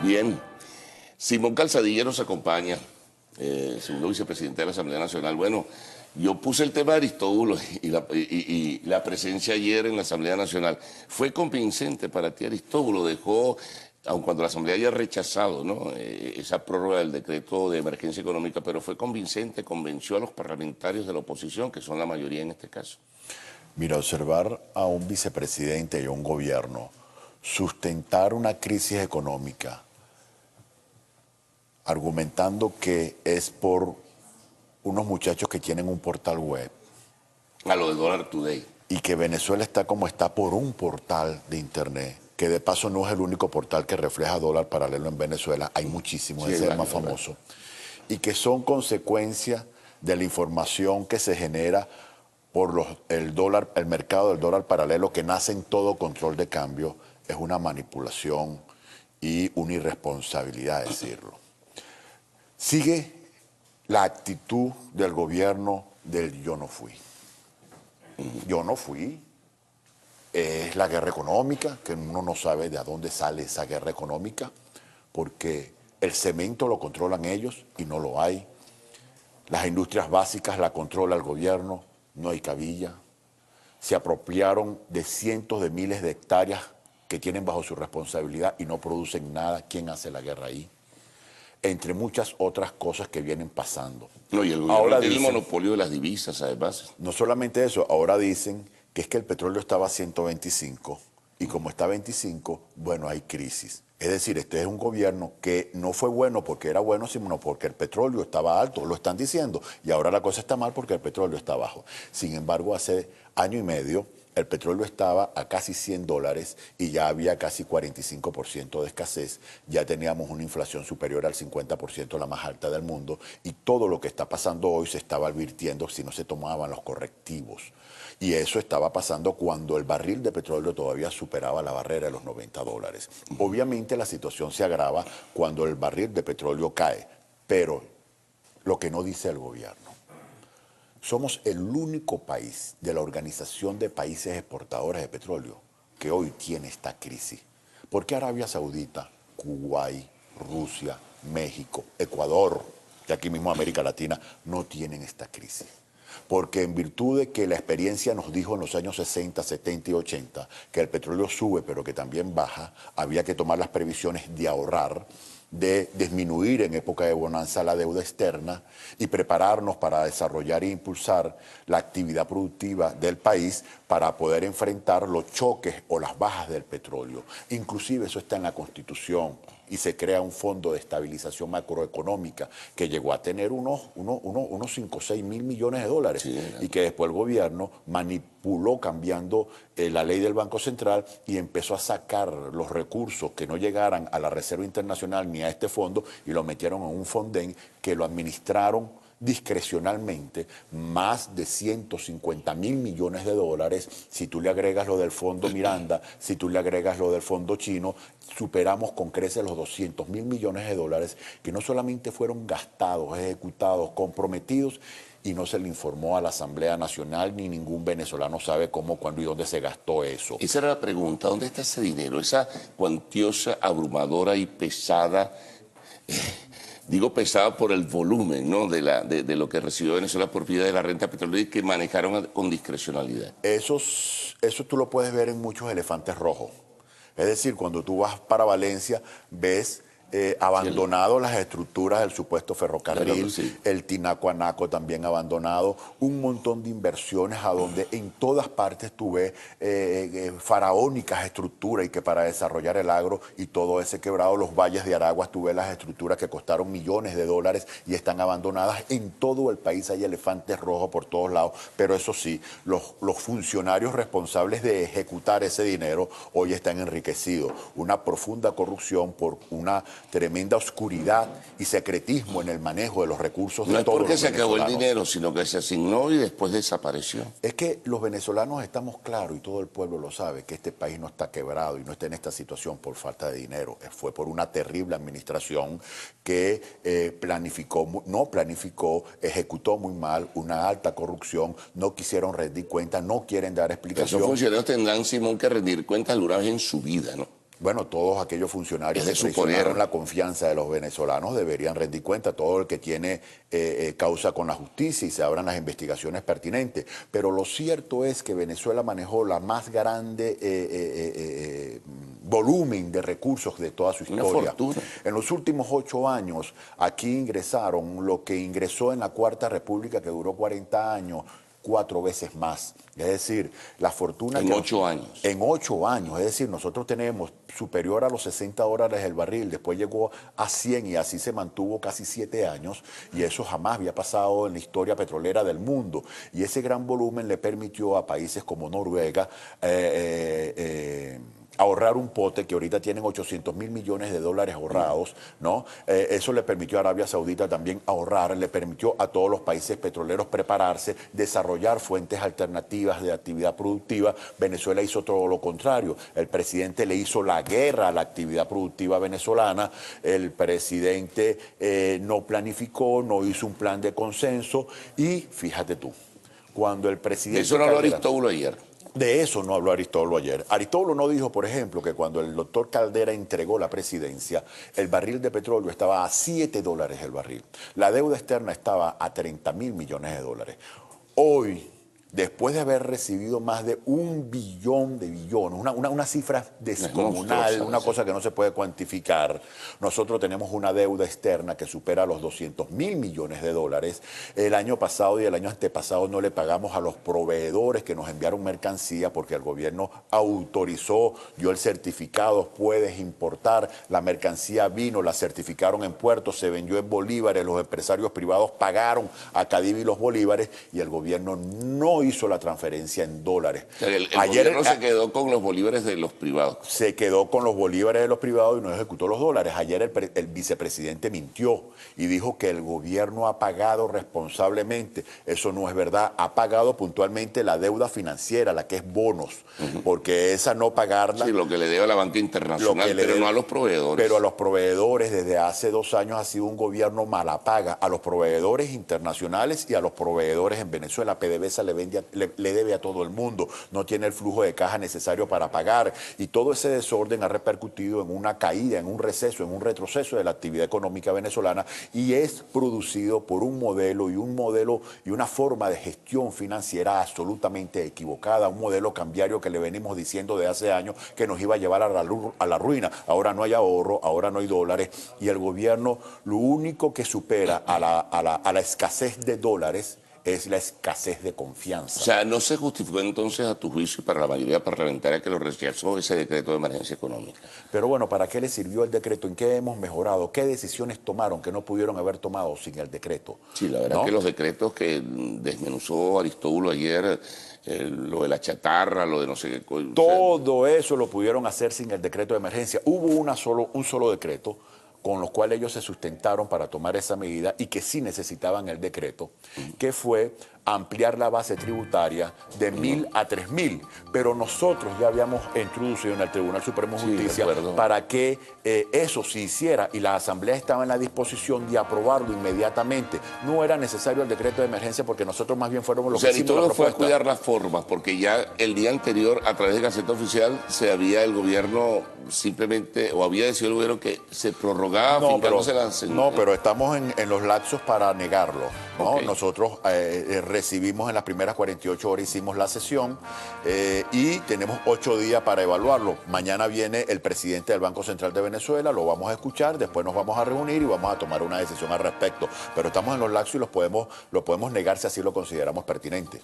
Bien, Simón Calzadilla nos acompaña, segundo vicepresidente de la Asamblea Nacional. Bueno, yo puse el tema de Aristóbulo y la presencia ayer en la Asamblea Nacional. ¿Fue convincente para ti Aristóbulo? Dejó, aun cuando la Asamblea haya rechazado, ¿no?, esa prórroga del decreto de emergencia económica, pero fue convincente, convenció a los parlamentarios de la oposición, que son la mayoría en este caso. Mira, observar a un vicepresidente y a un gobierno sustentar una crisis económica argumentando que es por unos muchachos que tienen un portal web A lo de Dollar Today. y que Venezuela está como está por un portal de internet, que de paso no es el único portal que refleja dólar paralelo en Venezuela, hay muchísimos, Sí, ese es el varios, más famoso, y que son consecuencia de la información que se genera por el mercado del dólar paralelo, que nace en todo control de cambio, es una manipulación y una irresponsabilidad decirlo. Sigue la actitud del gobierno del yo no fui. Yo no fui. Es la guerra económica, que uno no sabe de dónde sale esa guerra económica, porque el cemento lo controlan ellos y no lo hay. Las industrias básicas la controla el gobierno, no hay cabilla. Se apropiaron de cientos de miles de hectáreas que tienen bajo su responsabilidad y no producen nada. ¿Quién hace la guerra ahí? Entre muchas otras cosas que vienen pasando. No, y el gobierno Ahora tiene dicen, el monopolio de las divisas, además. no solamente eso, ahora dicen que es que el petróleo estaba a 125 y como está a 25, bueno, hay crisis. Es decir, este es un gobierno que no fue bueno porque era bueno, sino porque el petróleo estaba alto, lo están diciendo, y ahora la cosa está mal porque el petróleo está bajo. Sin embargo, hace año y medio el petróleo estaba a casi $100 y ya había casi 45% de escasez, ya teníamos una inflación superior al 50%, la más alta del mundo, y todo lo que está pasando hoy se estaba advirtiendo si no se tomaban los correctivos. Y eso estaba pasando cuando el barril de petróleo todavía superaba la barrera de los $90. Obviamente la situación se agrava cuando el barril de petróleo cae, pero lo que no dice el gobierno. Somos el único país de la Organización de Países Exportadores de Petróleo que hoy tiene esta crisis. ¿Por qué Arabia Saudita, Kuwait, Rusia, México, Ecuador, y aquí mismo América Latina, no tienen esta crisis? Porque en virtud de que la experiencia nos dijo en los años 60, 70 y 80 que el petróleo sube pero que también baja, había que tomar las previsiones de ahorrar, de disminuir en época de bonanza la deuda externa y prepararnos para desarrollar e impulsar la actividad productiva del país para poder enfrentar los choques o las bajas del petróleo. Inclusive eso está en la Constitución y se crea un fondo de estabilización macroeconómica que llegó a tener unos 5 o 6 mil millones de dólares, sí, y que después el gobierno manipuló cambiando la ley del Banco Central y empezó a sacar los recursos que no llegaran a la Reserva Internacional ni a este fondo y lo metieron en un fondén que lo administraron discrecionalmente, más de 150 mil millones de dólares. Si tú le agregas lo del fondo Miranda, si tú le agregas lo del fondo chino, superamos con creces los 200 mil millones de dólares que no solamente fueron gastados, ejecutados, comprometidos, y no se le informó a la Asamblea Nacional, ni ningún venezolano sabe cómo, cuándo y dónde se gastó eso. Esa era la pregunta, ¿dónde está ese dinero? Esa cuantiosa, abrumadora y pesada... Digo pesada por el volumen, ¿no?, de lo que recibió Venezuela por vía de la renta petrolera y que manejaron con discrecionalidad. Eso tú lo puedes ver en muchos elefantes rojos. Es decir, cuando tú vas para Valencia, ves abandonado las estructuras del supuesto ferrocarril, sí, el Tinaco-Anaco también abandonado, un montón de inversiones a donde en todas partes tú ves faraónicas estructuras y que para desarrollar el agro y todo ese quebrado, los valles de Araguas, tú ves las estructuras que costaron millones de dólares y están abandonadas. En todo el país hay elefantes rojos por todos lados, pero eso sí, los funcionarios responsables de ejecutar ese dinero hoy están enriquecidos. Una profunda corrupción por una tremenda oscuridad y secretismo en el manejo de los recursos de todos los venezolanos. No es porque se acabó el dinero, sino que se asignó y después desapareció. Es que los venezolanos estamos claros, y todo el pueblo lo sabe, que este país no está quebrado y no está en esta situación por falta de dinero. Fue por una terrible administración que no planificó, ejecutó muy mal, una alta corrupción, no quisieron rendir cuentas, no quieren dar explicaciones. Esos funcionarios tendrán, Simón, que rendir cuentas alguna vez en su vida, ¿no? Bueno, todos aquellos funcionarios Es de que suponer. traicionaron la confianza de los venezolanos deberían rendir cuenta, todo el que tiene causa con la justicia y se abran las investigaciones pertinentes. Pero lo cierto es que Venezuela manejó la más grande volumen de recursos de toda su Una historia. fortuna. En los últimos 8 años, aquí ingresaron lo que ingresó en la Cuarta República, que duró 40 años, 4 veces más. Es decir, la fortuna... En 8 años. En 8 años, es decir, nosotros tenemos superior a los $60 el barril, después llegó a 100 y así se mantuvo casi 7 años, y eso jamás había pasado en la historia petrolera del mundo. Y ese gran volumen le permitió a países como Noruega ahorrar un pote que ahorita tienen 800.000 millones de dólares ahorrados, ¿no? Eso le permitió a Arabia Saudita también ahorrar, le permitió a todos los países petroleros prepararse, desarrollar fuentes alternativas de actividad productiva. Venezuela hizo todo lo contrario. El presidente le hizo la guerra a la actividad productiva venezolana. El presidente no planificó, no hizo un plan de consenso y fíjate tú, cuando el presidente... Eso no habló Aristóbulo ayer. De eso no habló Aristóbulo ayer. Aristóbulo no dijo, por ejemplo, que cuando el doctor Caldera entregó la presidencia, el barril de petróleo estaba a $7 el barril. La deuda externa estaba a 30.000 millones de dólares. Hoy, después de haber recibido más de 1 billón de billones, una cifra descomunal, una cosa que no se puede cuantificar, nosotros tenemos una deuda externa que supera los 200.000 millones de dólares. El año pasado y el año antepasado no le pagamos a los proveedores que nos enviaron mercancía porque el gobierno autorizó, dio el certificado, puedes importar, la mercancía vino, la certificaron en puertos, se vendió en bolívares, los empresarios privados pagaron a Cadivi los bolívares y el gobierno no hizo la transferencia en dólares. El gobierno se quedó con los bolívares de los privados. Se quedó con los bolívares de los privados y no ejecutó los dólares. Ayer el vicepresidente mintió y dijo que el gobierno ha pagado responsablemente. Eso no es verdad. Ha pagado puntualmente la deuda financiera, la que es bonos, porque esa no pagarla... Sí, lo que le debe a la banca internacional, pero no a los proveedores. Pero a los proveedores desde hace 2 años ha sido un gobierno malapaga. A los proveedores internacionales y a los proveedores en Venezuela. PDVSA le debe a todo el mundo, no tiene el flujo de caja necesario para pagar y todo ese desorden ha repercutido en una caída, en un receso, en un retroceso de la actividad económica venezolana y es producido por un modelo y una forma de gestión financiera absolutamente equivocada, un modelo cambiario que le venimos diciendo de hace años que nos iba a llevar a la ruina. Ahora no hay ahorro, ahora no hay dólares y el gobierno lo único que supera a la escasez de dólares es la escasez de confianza. O sea, ¿no se justificó entonces a tu juicio para la mayoría parlamentaria que lo rechazó ese decreto de emergencia económica? Pero bueno, ¿para qué le sirvió el decreto? ¿En qué hemos mejorado? ¿Qué decisiones tomaron que no pudieron haber tomado sin el decreto? Sí, la verdad, ¿no?, que los decretos que desmenuzó Aristóbulo ayer, lo de la chatarra, lo de no sé qué... Todo eso lo pudieron hacer sin el decreto de emergencia. Hubo un solo decreto con los cuales ellos se sustentaron para tomar esa medida y que sí necesitaban el decreto, que fue ampliar la base tributaria de 1.000 a 3.000. Pero nosotros ya habíamos introducido en el Tribunal Supremo de Justicia para que eso se hiciera y la Asamblea estaba en la disposición de aprobarlo inmediatamente. No era necesario el decreto de emergencia porque nosotros más bien fuéramos los que hicimos la propuesta. Fue a cuidar las formas porque ya el día anterior a través de Gaceta Oficial el gobierno simplemente, o había decidido el gobierno que se prorrogaba. No, pero estamos en los lapsos para negarlo, ¿no? Okay. Nosotros recibimos en las primeras 48 horas, hicimos la sesión y tenemos 8 días para evaluarlo. Mañana viene el presidente del Banco Central de Venezuela, lo vamos a escuchar, después nos vamos a reunir y vamos a tomar una decisión al respecto. Pero estamos en los lapsos y lo podemos negar si así lo consideramos pertinente.